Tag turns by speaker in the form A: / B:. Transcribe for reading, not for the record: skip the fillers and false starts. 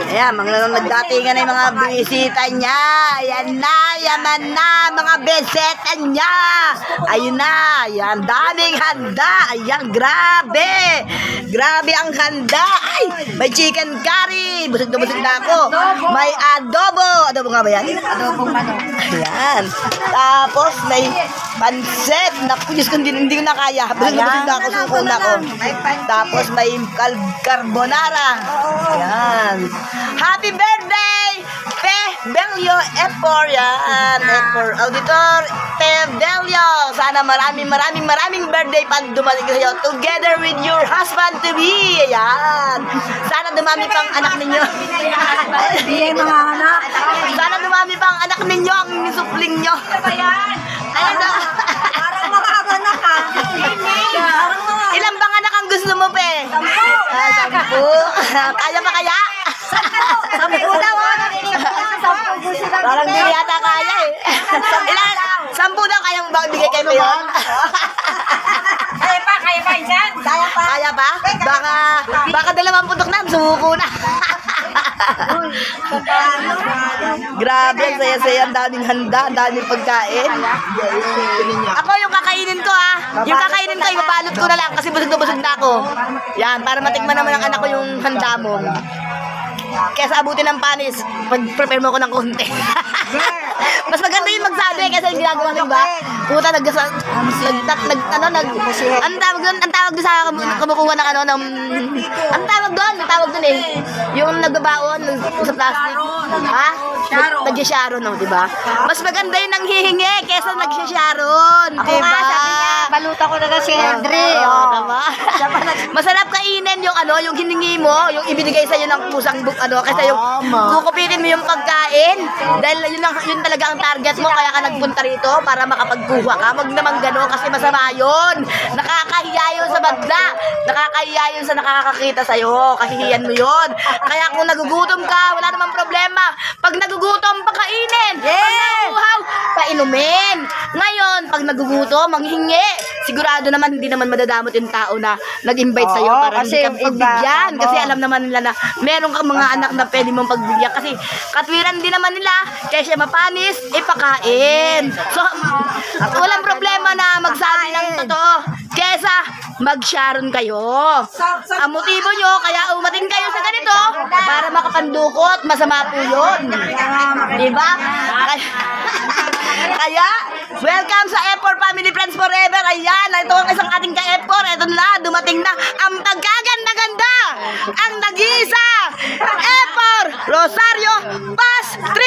A: Ayan, mga nagdatingan na yung mga bisita niya. Ayan na, yaman na, mga bisita niya. Ayun na, ayan, daming handa. Ayan, grabe. Grabe ang handa. Ay, may chicken curry. Busog na ako. May adobo. Adobo nga ba yan?
B: Adobong manok.
A: Ayan. Tapos may pansit. Naku, Diyos ko, hindi ko na kaya. Busog na ako, suko na ako. Tapos may carbonara. Ayan. Happy birthday! Belio Epor. Yan. Epor Auditor Belio. Sana maraming birthday pag dumating kayo together with your husband to be. Ayan. Sana dumami pang anak ninyo.
B: Mga anak.
A: Sana dumami pang anak ninyo ang supling nyo. Ayan na.
B: Parang mga anak ha.
A: Ilang bang anak ang gusto mo, pe? 10. Kaya pa kaya?
B: 10 daw.
A: Parang di yata kaya eh. 10 daw kayang ba bigay kay Mayon?
B: Kaya pa yan.
A: Kaya pa? Baka 20 putok na, sumuko na. Grabe, ang saya-saya, ang daming handa, ang daming pagkain. Ako yung kakainin ko ha. Yung kakainin ko, ibabalot ko na lang kasi busog na ako. Yan, para matikman naman ang anak ko yung handa mo. Kesa abutin ng panis, pag-prepare mo ko ng konti. Mas maganda yung magsabi kasi yung ginagawa ng iba. Puta, ang tawag doon sa kumukuha ng ang tawag doon eh. Yung nagbabaon sa plastic. Ha? Nag-sharon, no, diba? Mas maganda yung nanghihingi kesa nag-sharon.
B: Ako nga, sabi niya, baluta ko na si Henry.
A: Diba? Masarap kainin yung yung hiningi mo, yung ibinigay sa'yo ng pusang kasi yung kukupitin mo yung pagkain dahil yun talaga ang target mo, kaya ka nagpunta rito para makapagkuha ka. Wag naman gano'n kasi masama yun. Nakakahiya yun sa badla. Nakakahiya yun sa nakakakita sa'yo. Kahihiyan mo yun. Kaya kung nagugutom ka, wala namang problema. Pag nagugutom, pakainin. Pag naguguhaw, painumin. Ngayon, pag nagugutom, manghingi. Sigurado naman, hindi naman madadamot yung tao na nag-invite sa'yo para hindi ka pagbigyan. Kasi alam naman nila na meron kang mga anak na pwede mong pagbigyan. Kasi katwiran din naman nila, kaya siya mapanis, ipakain. So, walang problema na magsabi ng totoo. Kesa, mag-sharon kayo. Ang motibo nyo, kaya umating kayo sa ganito, para makapandukot, masama po yun. Diba? Kaya, welcome sa Epor Family Friends Forever. Ayan, ito ang isang ating ka-Epor. Ito na, dumating na ang pagkaganda-ganda, ang nag-iisa, Epor Rosario Pastri.